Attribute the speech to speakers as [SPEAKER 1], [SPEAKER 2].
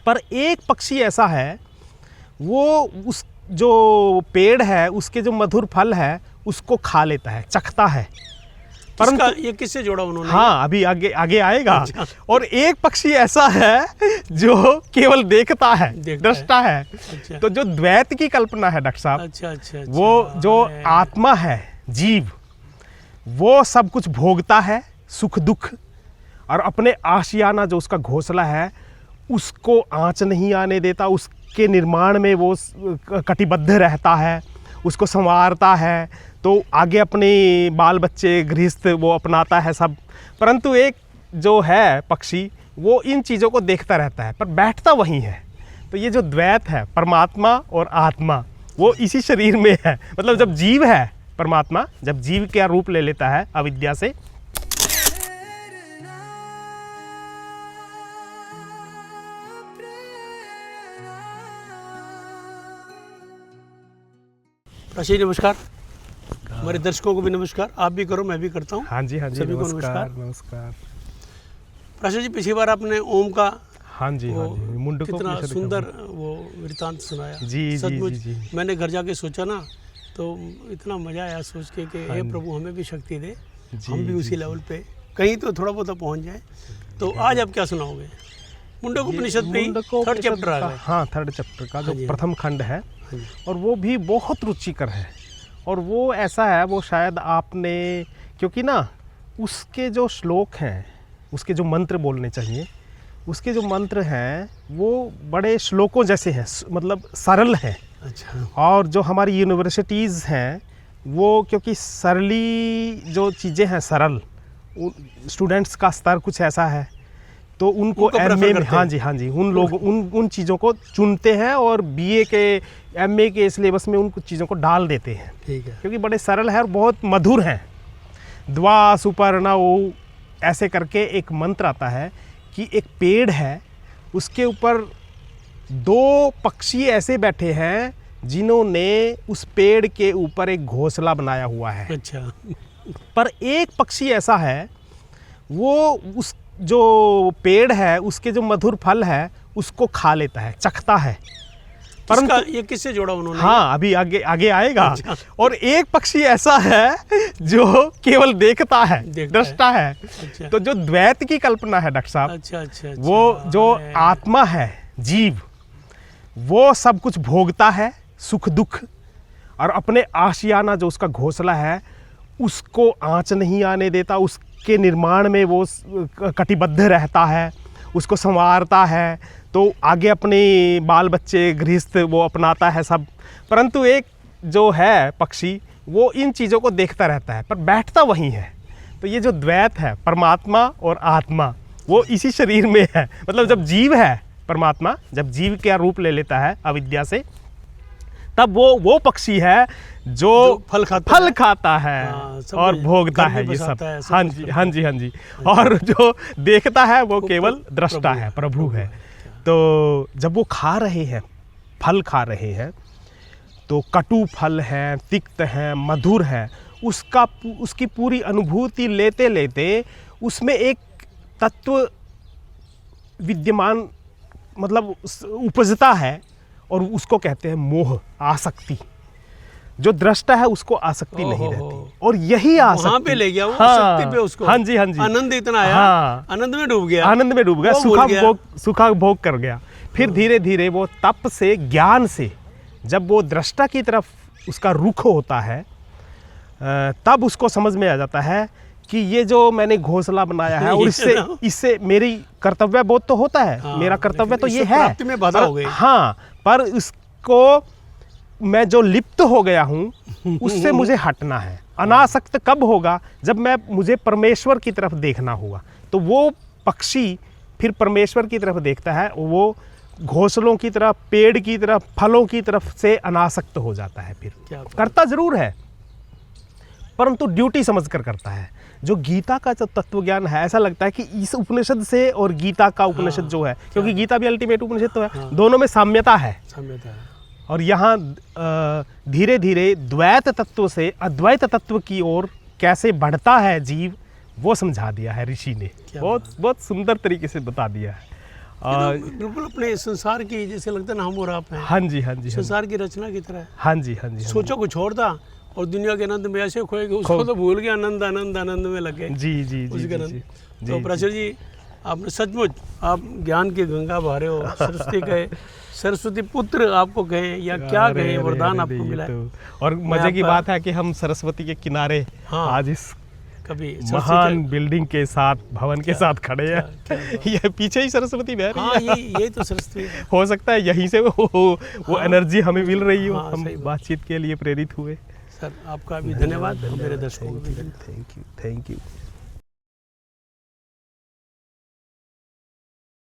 [SPEAKER 1] पर एक पक्षी ऐसा है, वो उस जो पेड़ है उसके जो मधुर फल है उसको खा लेता है, चखता है।
[SPEAKER 2] परंतु ये किससे जोड़ा उन्होंने?
[SPEAKER 1] हाँ, अभी आगे आगे आएगा।
[SPEAKER 2] अच्छा।
[SPEAKER 1] और एक पक्षी ऐसा है जो केवल देखता है, दृष्टा है।
[SPEAKER 2] अच्छा।
[SPEAKER 1] तो जो द्वैत की कल्पना है डॉक्टर साहब,
[SPEAKER 2] अच्छा अच्छा अच्छा।
[SPEAKER 1] वो जो आत्मा है, जीव, वो सब कुछ भोगता है, सुख दुख, और अपने आशियाना जो उसका घोंसला है उसको आँच नहीं आने देता, उसके निर्माण में वो कटिबद्ध रहता है, उसको संवारता है, तो आगे अपने बाल बच्चे गृहस्थ वो अपनाता है सब। परंतु एक जो है पक्षी, वो इन चीज़ों को देखता रहता है पर बैठता वहीं है। तो ये जो द्वैत है, परमात्मा और आत्मा, वो इसी शरीर में है। मतलब जब जीव है परमात्मा, जब जीव क्या रूप ले लेता है अविद्या से,
[SPEAKER 2] प्रशांत जी नमस्कार। हमारे दर्शकों को भी नमस्कार। आप भी करो, मैं भी करता हूँ।
[SPEAKER 1] हाँ जी
[SPEAKER 2] सभी को नमस्कार।
[SPEAKER 1] नमस्कार।
[SPEAKER 2] प्रशांत जी, पिछली बार आपने ओम का
[SPEAKER 1] हाँ जी मुंडको
[SPEAKER 2] कितना सुंदर वो वृतांत सुनाया।
[SPEAKER 1] जी
[SPEAKER 2] सचमुच
[SPEAKER 1] जी।
[SPEAKER 2] मैंने घर जाके सोचा ना, तो इतना मजा आया सोच के कि हे प्रभु हमें भी शक्ति दे, हम भी उसी लेवल पे कहीं तो थोड़ा बहुत पहुंच जाए। तो आज आप क्या सुनाओगे? मुंडको उपनिषद पे थर्ड चैप्टर आ गया।
[SPEAKER 1] हाँ, थर्ड चैप्टर का जो प्रथम खंड है, और वो भी बहुत रुचिकर है। और वो ऐसा है, वो शायद आपने, क्योंकि ना उसके जो श्लोक हैं, उसके जो मंत्र बोलने चाहिए, उसके जो मंत्र हैं वो बड़े श्लोकों जैसे हैं, मतलब सरल हैं।
[SPEAKER 2] अच्छा।
[SPEAKER 1] और जो हमारी यूनिवर्सिटीज़ हैं वो क्योंकि सरली जो चीज़ें हैं, सरल, स्टूडेंट्स का स्तर कुछ ऐसा है, तो उनको एमए में, हाँ जी, उन लोग उन चीज़ों को चुनते हैं और बीए के एमए के सिलेबस में उन कुछ चीज़ों को डाल देते हैं।
[SPEAKER 2] ठीक है।
[SPEAKER 1] क्योंकि बड़े सरल है और बहुत मधुर हैं। द्वा सुपर्णा वो ऐसे करके एक मंत्र आता है कि एक पेड़ है, उसके ऊपर दो पक्षी ऐसे बैठे हैं जिन्होंने उस पेड़ के ऊपर एक घोंसला बनाया हुआ है।
[SPEAKER 2] अच्छा।
[SPEAKER 1] पर एक पक्षी ऐसा है, वो उस जो पेड़ है उसके जो मधुर फल है उसको खा लेता है, चखता है।
[SPEAKER 2] परंतु ये किससे जोड़ा उन्होंने?
[SPEAKER 1] हाँ, अभी आगे आगे आएगा।
[SPEAKER 2] अच्छा।
[SPEAKER 1] और एक पक्षी ऐसा है जो केवल देखता है, दृष्टा है।
[SPEAKER 2] अच्छा।
[SPEAKER 1] तो जो द्वैत की कल्पना है डॉक्टर साहब,
[SPEAKER 2] अच्छा अच्छा अच्छा।
[SPEAKER 1] वो जो आत्मा है, जीव, वो सब कुछ भोगता है, सुख दुख, और अपने आशियाना जो उसका घोंसला है उसको आँच नहीं आने देता, उसके निर्माण में वो कटिबद्ध रहता है, उसको संवारता है, तो आगे अपने बाल बच्चे गृहस्थ वो अपनाता है सब। परंतु एक जो है पक्षी, वो इन चीज़ों को देखता रहता है पर बैठता वहीं है। तो ये जो द्वैत है, परमात्मा और आत्मा, वो इसी शरीर में है। मतलब जब जीव है परमात्मा, जब जीव क्या रूप ले लेता है अविद्या से, तब वो पक्षी है जो फल खाता है और भोगता है ये सब। हाँ जी। और जो देखता है वो केवल दृष्टा है, प्रभु है। तो जब वो खा रहे हैं, फल खा रहे हैं, तो कटु फल है, तिक्त है, मधुर है, उसकी पूरी अनुभूति लेते लेते उसमें एक तत्व विद्यमान, मतलब उपजता है, और उसको कहते हैं मोह, आसक्ति। जो दृष्टा है उसको आसक्ति नहीं रहती, और यही आसक्ति
[SPEAKER 2] वहाँ पे ले गया वो। आसक्ति पे उसको।
[SPEAKER 1] हाँ जी।
[SPEAKER 2] आनंद इतना आया।
[SPEAKER 1] हाँ,
[SPEAKER 2] आनंद में डूब गया,
[SPEAKER 1] सुखा भोग कर गया। फिर धीरे धीरे वो तप से, ज्ञान से, जब वो दृष्टा की तरफ उसका रुख होता है, तब उसको समझ में आ जाता है कि ये जो मैंने घोंसला बनाया है और इससे मेरी कर्तव्य बोध तो होता है। हाँ, मेरा कर्तव्य तो ये है,
[SPEAKER 2] में बाधा हो गई।
[SPEAKER 1] हाँ, पर इसको मैं जो लिप्त हो गया हूँ उससे मुझे हटना है। अनासक्त कब होगा? जब मुझे परमेश्वर की तरफ देखना होगा। तो वो पक्षी फिर परमेश्वर की तरफ देखता है, वो घोंसलों की तरफ, पेड़ की तरफ, फलों की तरफ से अनासक्त हो जाता है। फिर करता जरूर है परंतु ड्यूटी समझकर करता है। जो गीता का जो तत्व ज्ञान है, ऐसा लगता है कि इस उपनिषद से और गीता का उपनिषद जो है, क्योंकि गीता भी अल्टीमेट उपनिषद तो है, दोनों में साम्यता है। और यहाँ धीरे धीरे द्वैत तत्व से अद्वैत तत्व की ओर कैसे बढ़ता है जीव, वो समझा दिया है ऋषि ने। बहुत सुंदर तरीके से बता दिया है।
[SPEAKER 2] बिल्कुल अपने संसार की, जैसे लगता है ना हम और आप हैं,
[SPEAKER 1] हाँ जी हाँ जी हाँ जी
[SPEAKER 2] संसार की रचना की तरह।
[SPEAKER 1] हाँ जी हाँ जी हाँ
[SPEAKER 2] सोचो कुछ और था और दुनिया के आनंद में ऐसे खोए कि उसको तो भूल गया, आनंद आनंद आनंद में लगे
[SPEAKER 1] जी जी जी
[SPEAKER 2] उसके
[SPEAKER 1] जी
[SPEAKER 2] आनंद।
[SPEAKER 1] जी
[SPEAKER 2] तो प्राचार्य जी आपने सचमुच, आप ज्ञान की गंगा बहारे हो, सरस्वती कहे, सरस्वती पुत्र आपको कहें या क्या
[SPEAKER 1] अरे,
[SPEAKER 2] कहें,
[SPEAKER 1] अरे,
[SPEAKER 2] वरदान
[SPEAKER 1] अरे,
[SPEAKER 2] आपको
[SPEAKER 1] ये
[SPEAKER 2] मिला है।
[SPEAKER 1] तो। और मजे की बात है कि हम सरस्वती के किनारे
[SPEAKER 2] हाँ।
[SPEAKER 1] आज इस
[SPEAKER 2] कभी सरस्वती
[SPEAKER 1] महान बिल्डिंग के साथ, भवन के साथ खड़े
[SPEAKER 2] क्या
[SPEAKER 1] हैं। ये पीछे ही सरस्वती बह रही
[SPEAKER 2] हाँ,
[SPEAKER 1] है।
[SPEAKER 2] यही तो सरस्वती है।
[SPEAKER 1] हो सकता है यहीं से वो एनर्जी हमें मिल रही हो,
[SPEAKER 2] हाँ,
[SPEAKER 1] हम
[SPEAKER 2] सही बात।
[SPEAKER 1] बातचीत के लिए प्रेरित हुए।
[SPEAKER 2] सर आपका भी धन्यवाद, मेरे दर्शकों को भी
[SPEAKER 1] थैंक यू।